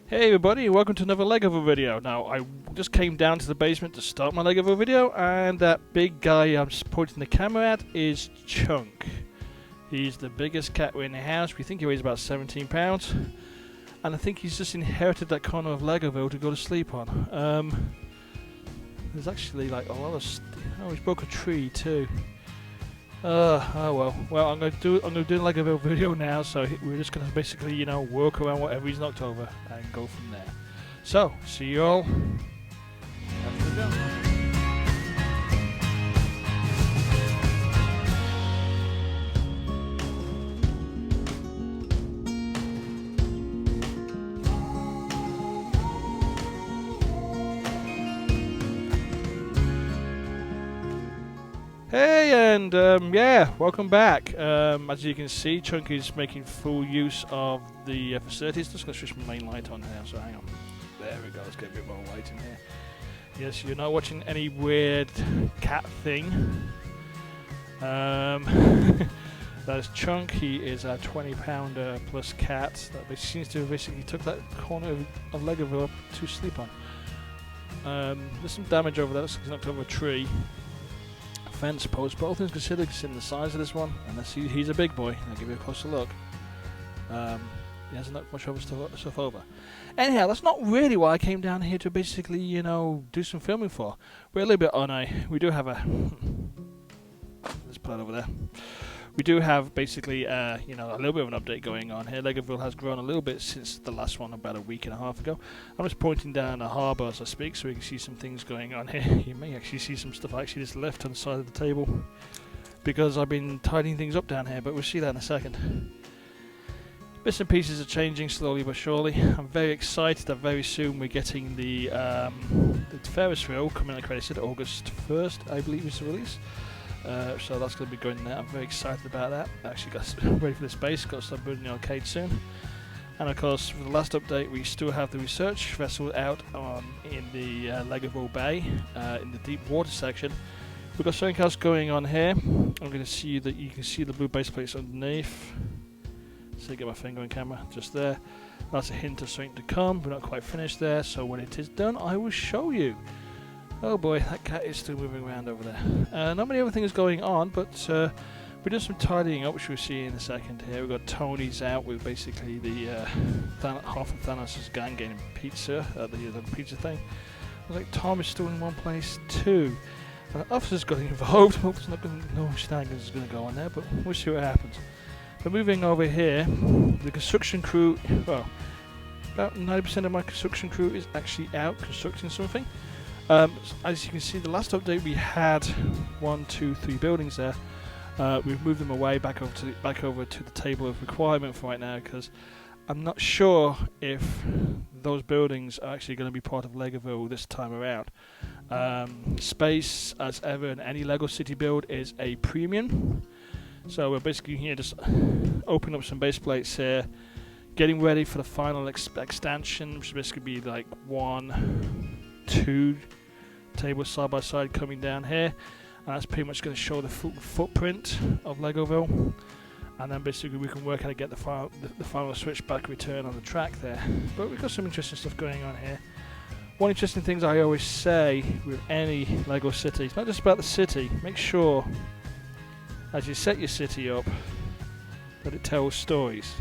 Hey everybody, welcome to another Legoville video. Now, I just came down to the basement to start my Legoville video, and that big guy I'm pointing the camera at is Chunk. He's the biggest cat in the house. We think he weighs about 17 pounds. And I think he's just inherited that corner of Legoville to go to sleep on. There's actually like a lot of... oh, he's broke a tree too. Oh well. Well, I'm gonna do a Legoville video now, so we're just gonna basically, work around whatever he's knocked over and go from there. So, see you all after the video. Hey, and yeah, welcome back. As you can see, Chunk is making full use of the facilities. Just going to switch my main light on now, so hang on. There we go, let's get a bit more light in here. Yes, you're not watching any weird cat thing. That's Chunk. He is a 20-pounder plus cat that seems to have basically took that corner of Legoville up to sleep on. There's some damage over there. Looks like he's knocked over a tree. Fence post, but all things considered, considering the size of this one, and he's a big boy. I'll give you a closer look. He hasn't knocked much stuff over. Anyhow, that's not really why I came down here to basically, do some filming for. We're a little bit on we do have a... let's put that over there. We do have basically, a little bit of an update going on here. Legoville has grown a little bit since the last one about a week and a half ago. I'm just pointing down the harbour as I speak so we can see some things going on here. You may actually see some stuff I actually just left on the side of the table because I've been tidying things up down here, but we'll see that in a second. Bits and pieces are changing slowly but surely. I'm very excited that very soon we're getting the Ferris wheel coming, like I said, August 1st, I believe is the release. So that's going to be going there. I'm very excited about that. I actually got ready for the space, got to start building the arcade soon. And of course, for the last update, we still have the research vessel out in the Legoville Bay, in the deep water section. We've got something else going on here. I'm going to see that you can see the blue base plates underneath. So get my finger on camera, just there. That's a hint of something to come. We're not quite finished there, so when it is done, I will show you. Oh boy, that cat is still moving around over there. Not many other things going on, but we're doing some tidying up, which we'll see in a second here. We've got Tony's out with basically the half of Thanos' gang getting pizza at the little pizza thing. I was like, Tom is still in one place too. Officers got involved. Well, there's not going to no shenanigans is going to go on there, but we'll see what happens. But moving over here, the construction crew, well, about 90% of my construction crew is actually out constructing something. As you can see, the last update we had 1, 2, 3 buildings there. We've moved them away back over to the table of requirement for right now because I'm not sure if those buildings are actually going to be part of Legoville this time around. Space, as ever in any Lego City build, is a premium. So we're basically here just opening up some base plates here, getting ready for the final extension, which will basically be like 1, 2 tables side by side coming down here, and that's pretty much going to show the footprint of Legoville, and then basically we can work how to get the final switchback return on the track there. But we've got some interesting stuff going on here. One interesting thing I always say with any Lego city, it's not just about the city, make sure as you set your city up that it tells stories,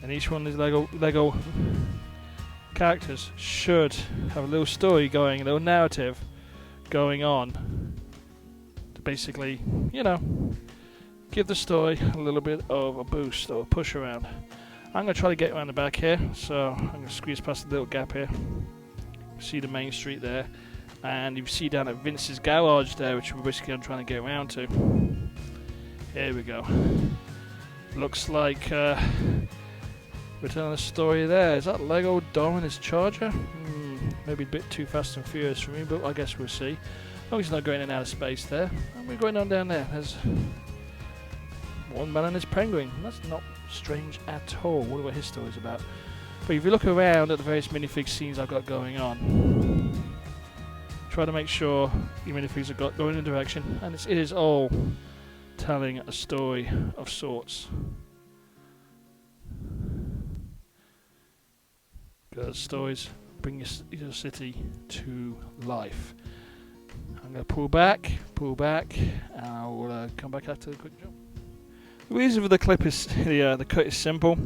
and each one of these Lego characters should have a little story going, a little narrative going on to basically, give the story a little bit of a boost or a push around. I'm going to try to get around the back here, so I'm going to squeeze past the little gap here. See the main street there, and you see down at Vince's garage there, which basically I'm trying to get around to. Here we go. Looks like we're telling a story there. Is that Lego Dom his charger? Maybe a bit too fast and furious for me, but I guess we'll see. As long as he's not going in and out of space there. And we're going on down there. There's one man and his penguin. That's not strange at all. What about his stories about? But if you look around at the various minifig scenes I've got going on, try to make sure your minifigs are going in a direction, and it is all telling a story of sorts. because stories bring your city to life. I'm going to pull back, and I'll come back after the quick jump. The reason for the clip is the cut is simple.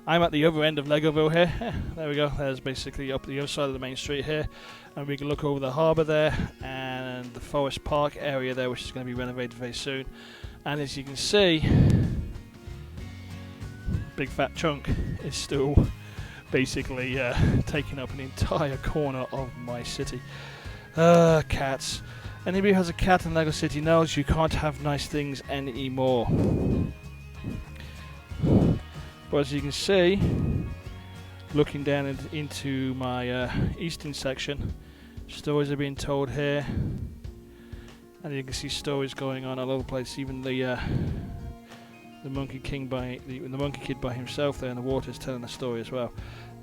I'm at the other end of Legoville here. There we go. There's basically up the other side of the main street here, and we can look over the harbour there and the Forest Park area there, which is going to be renovated very soon. And as you can see, Big Fat Chunk is still basically taking up an entire corner of my city. Cats. Anybody who has a cat in Lego City knows you can't have nice things anymore. But as you can see, looking down into my eastern section, stories are being told here, and you can see stories going on all over the place. Even the Monkey King the Monkey Kid by himself there in the water is telling a story as well.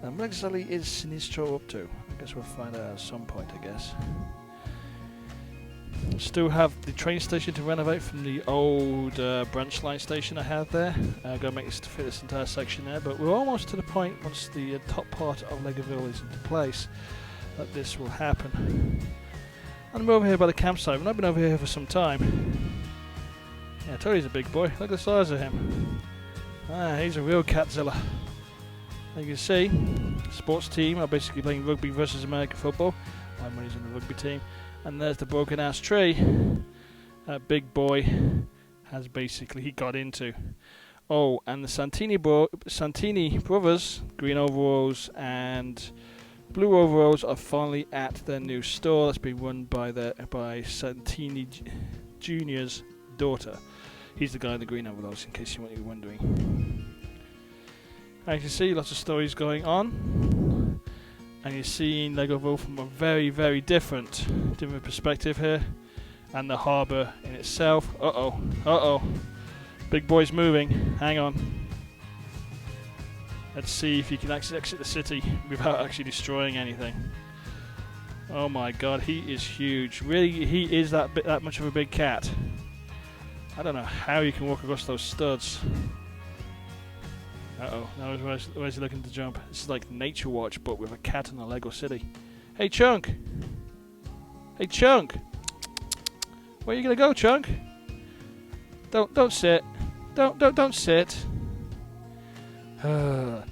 And what exactly is Sinistro up to? I guess we'll find out at some point, I guess. Still have the train station to renovate from the old branch line station I had there. I'm going to make this to fit this entire section there, but we're almost to the point, once the top part of Legoville is into place, that this will happen. And I'm over here by the campsite, and I've been over here for some time. Yeah, I told you he's a big boy. Look at the size of him. He's a real catzilla. As you can see, the sports team are basically playing rugby versus American football. My money's on the rugby team. And there's the broken ass tree that big boy has basically got into. Oh, and the Santini brothers, green overalls and blue overalls, are finally at their new store that's been run by Santini Jr.'s daughter. He's the guy in the green overalls, in case you were wondering. As you can see, lots of stories going on. And you're seeing Legoville from a very, very different perspective here. And the harbour in itself. Uh-oh. Big boy's moving. Hang on. Let's see if you can actually exit the city without actually destroying anything. Oh my god, he is huge. Really, he is that much of a big cat. I don't know how you can walk across those studs. Uh-oh, now where's he looking to jump? This is like Nature Watch, but with a cat in a Lego city. Hey, Chunk! Hey, Chunk! Where are you gonna go, Chunk? Don't sit. Don't sit. As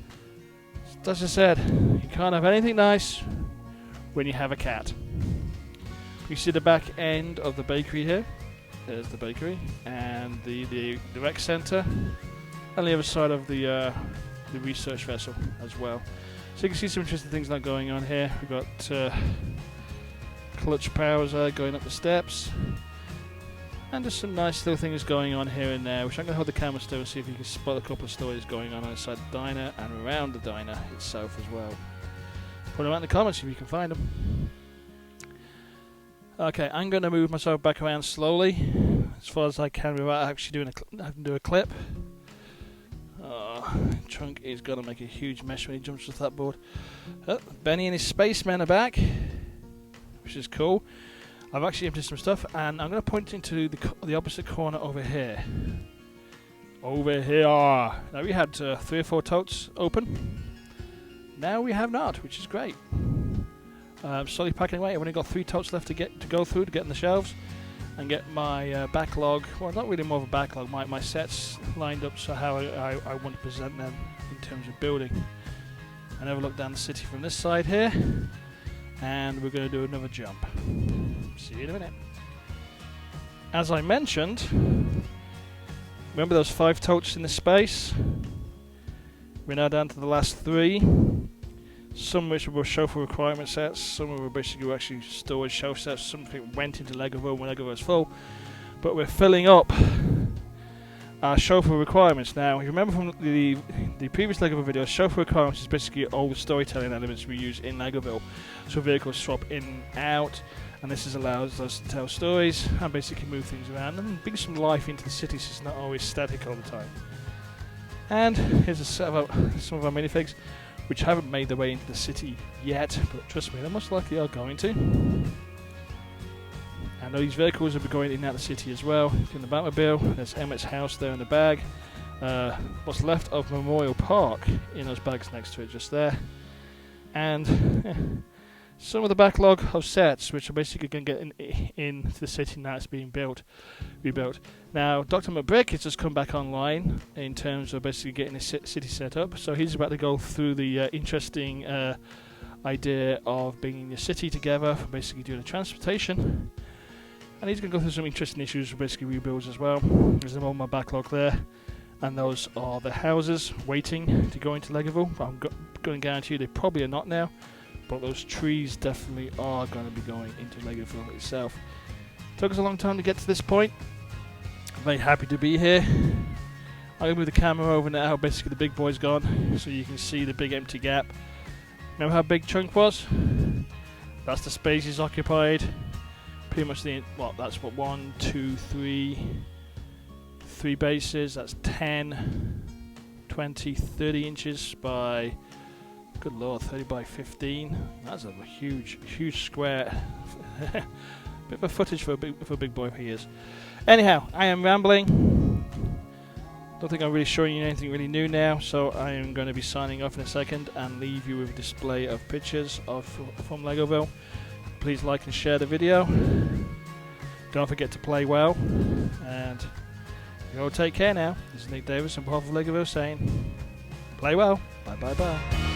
I said, you can't have anything nice when you have a cat. You see the back end of the bakery here. There's the bakery and the rec centre. On the other side of the research vessel as well. So you can see some interesting things like going on here. We've got clutch powers going up the steps. And just some nice little things going on here and there, which I'm going to hold the camera still and see if you can spot a couple of stories going on inside the diner and around the diner itself as well. Put them out in the comments if you can find them. Okay, I'm going to move myself back around slowly, as far as I can without actually having to do a clip. Chunk is going to make a huge mess when he jumps off that board. Benny and his spacemen are back, which is cool. I've actually emptied some stuff, and I'm going to point into the opposite corner over here. Over here. Now we had 3 or 4 totes open. Now we have not, which is great. Slowly packing away. I've only got 3 totes left to go through to get in the shelves and get my backlog, well, not really more of a backlog, my sets lined up so how I want to present them in terms of building. And have a look down the city from this side here, and we're going to do another jump. See you in a minute. As I mentioned, remember those 5 totes in the space? We're now down to the last 3. Some which were chauffeur requirement sets, some were basically actually storage shelf sets, something went into Legoville when Legoville was full. But we're filling up our chauffeur requirements now. You remember from the previous Legoville video, chauffeur requirements is basically all the storytelling elements we use in Legoville. So vehicles swap in and out, and this allows us to tell stories and basically move things around and bring some life into the city so it's not always static all the time. And here's a set of some of our minifigs, which haven't made their way into the city yet, but trust me, they most likely are going to. And these vehicles will be going in and out of the city as well. In the Batmobile, there's Emmett's house there in the bag. What's left of Memorial Park in those bags next to it, just there. and some of the backlog of sets, which are basically going to get into the city now it's being rebuilt. Now, Dr. McBrick has just come back online in terms of basically getting the city set up. So he's about to go through the interesting idea of bringing the city together for basically doing the transportation. And he's going to go through some interesting issues with basically rebuilds as well. There's a more backlog there. And those are the houses waiting to go into Legoville. I'm going to guarantee you they probably are not now. But those trees definitely are going to be going into Legoville itself. Took us a long time to get to this point. I'm very happy to be here. I'm going to move the camera over now. Basically the big boy's gone, so you can see the big empty gap. Remember how big Chunk was? That's the space he's occupied. Pretty much that's what, 1, 2, 3 bases. That's 10, 20, 30 inches by... Good lord, 30 by 15. That's a huge square. Bit of a footage for a big boy he is. Anyhow, I am rambling. Don't think I'm really showing you anything really new now, so I am going to be signing off in a second and leave you with a display of pictures from Legoville. Please like and share the video. Don't forget to play well, and you all take care now. This is Nick Davis on behalf of Legoville saying, play well. Bye bye bye.